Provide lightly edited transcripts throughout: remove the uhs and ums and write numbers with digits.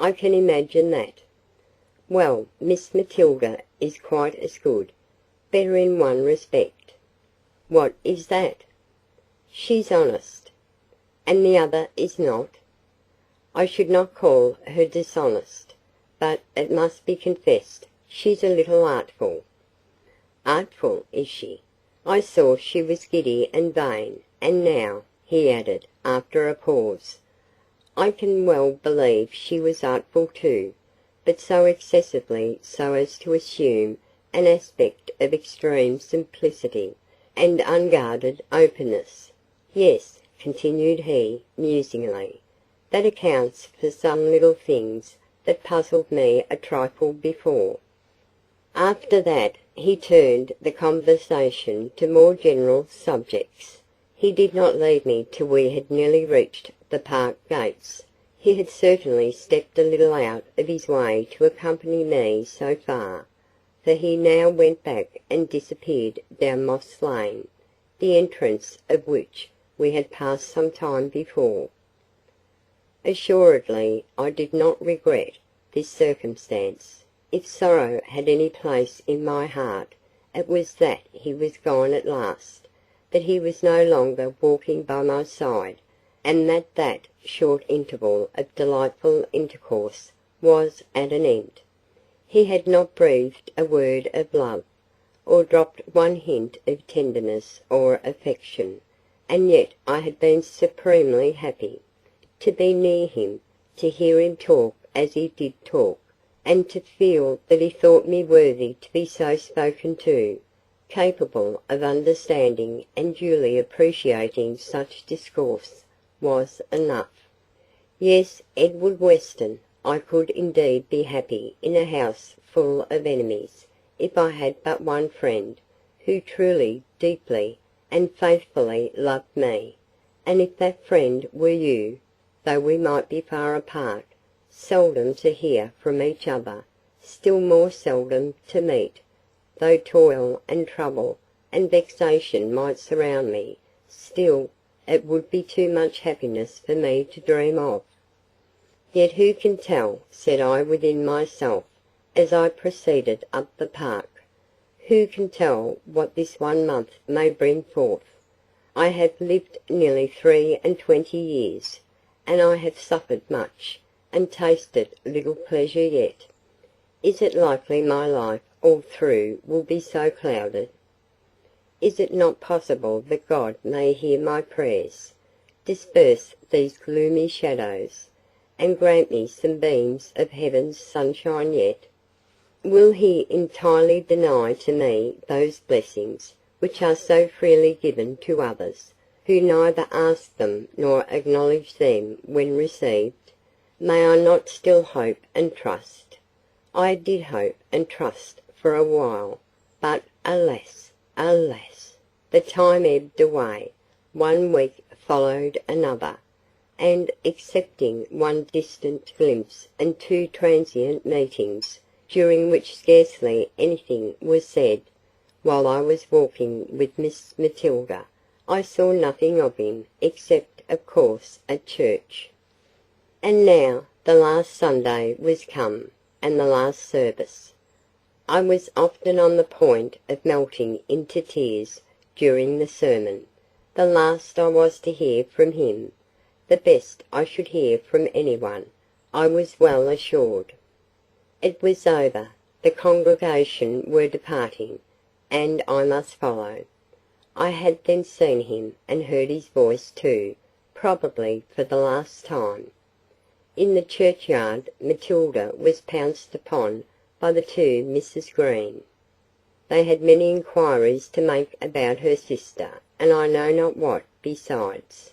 I can imagine that. Well, Miss Matilda is quite as good, better in one respect. What is that? She's honest. And the other is not? I should not call her dishonest, but it must be confessed she's a little artful. Artful, is she? I saw she was giddy and vain, and now, he added, after a pause, I can well believe she was artful too, but so excessively so as to assume an aspect of extreme simplicity and unguarded openness. Yes, continued he, musingly, that accounts for some little things that puzzled me a trifle before. After that, he turned the conversation to more general subjects. He did not leave me till we had nearly reached the park gates. He had certainly stepped a little out of his way to accompany me so far, for he now went back and disappeared down Moss Lane, the entrance of which we had passed some time before. Assuredly, I did not regret this circumstance. If sorrow had any place in my heart, it was that he was gone at last, that he was no longer walking by my side, and that short interval of delightful intercourse was at an end. He had not breathed a word of love, or dropped one hint of tenderness or affection, and yet I had been supremely happy. To be near him, to hear him talk as he did talk, and to feel that he thought me worthy to be so spoken to, capable of understanding and duly appreciating such discourse, was enough. Yes, Edward Weston, I could indeed be happy in a house full of enemies, if I had but one friend, who truly, deeply, and faithfully loved me, and if that friend were you, though we might be far apart, seldom to hear from each other, still more seldom to meet, though toil and trouble and vexation might surround me, still it would be too much happiness for me to dream of. Yet who can tell, said I within myself, as I proceeded up the park, who can tell what this 1 month may bring forth? I have lived nearly 23 years, and I have suffered much, and tasted little pleasure yet. Is it likely my life all through will be so clouded? Is it not possible that God may hear my prayers, disperse these gloomy shadows, and grant me some beams of heaven's sunshine yet? Will he entirely deny to me those blessings which are so freely given to others, who neither ask them nor acknowledge them when received? May I not still hope and trust? I did hope and trust for a while, but alas, alas, the time ebbed away. 1 week followed another, and excepting one distant glimpse and 2 transient meetings, during which scarcely anything was said, while I was walking with Miss Matilda, I saw nothing of him, except, of course, at church. And now the last Sunday was come, and the last service. I was often on the point of melting into tears during the sermon. The last I was to hear from him, the best I should hear from anyone, I was well assured. It was over, the congregation were departing, and I must follow. I had then seen him and heard his voice too, probably for the last time. In the churchyard Matilda was pounced upon by the 2 Mrs. Green. They had many inquiries to make about her sister, and I know not what besides.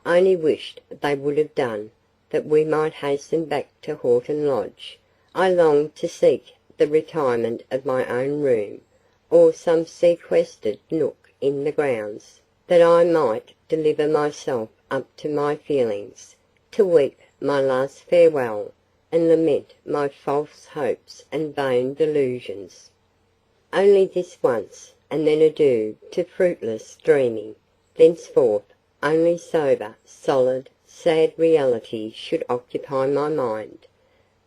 I only wished they would have done, that we might hasten back to Horton Lodge. I longed to seek the retirement of my own room, or some sequestered nook in the grounds, that I might deliver myself up to my feelings, to weep my last farewell, and lament my false hopes and vain delusions. Only this once, and then adieu to fruitless dreaming. Thenceforth only sober, solid, sad reality should occupy my mind,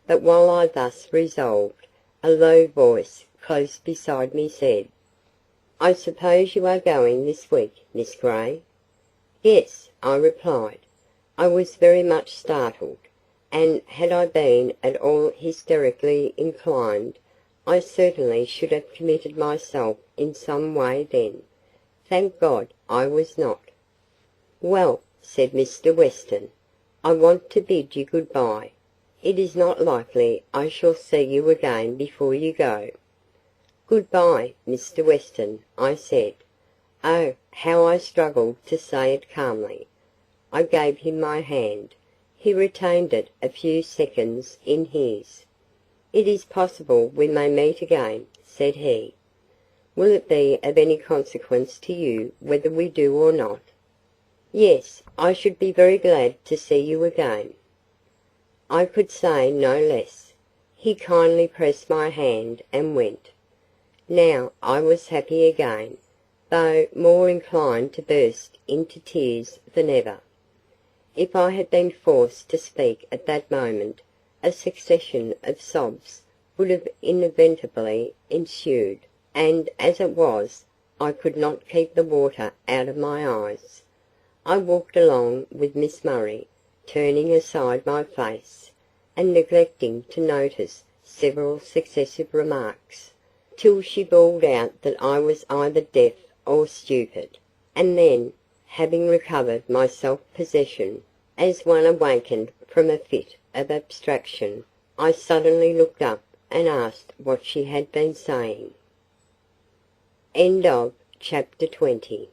But while I thus resolved, a low voice close beside me said, "I suppose you are going this week, Miss Grey?" "Yes," I replied. I was very much startled, and had I been at all hysterically inclined, I certainly should have committed myself in some way then. Thank God I was not. "Well," said Mr. Weston, "I want to bid you good-bye. It is not likely I shall see you again before you go." "Good-bye, Mr. Weston," I said. Oh, how I struggled to say it calmly. I gave him my hand. He retained it a few seconds in his. "It is possible we may meet again," said he. "Will it be of any consequence to you whether we do or not?" "Yes, I should be very glad to see you again." I could say no less. He kindly pressed my hand and went. Now I was happy again, though more inclined to burst into tears than ever. If I had been forced to speak at that moment, a succession of sobs would have inevitably ensued, and as it was, I could not keep the water out of my eyes. I walked along with Miss Murray, turning aside my face, and neglecting to notice several successive remarks, till she bawled out that I was either deaf or stupid, and then, having recovered my self-possession, as one awakened from a fit of abstraction, I suddenly looked up and asked what she had been saying. Chapter 20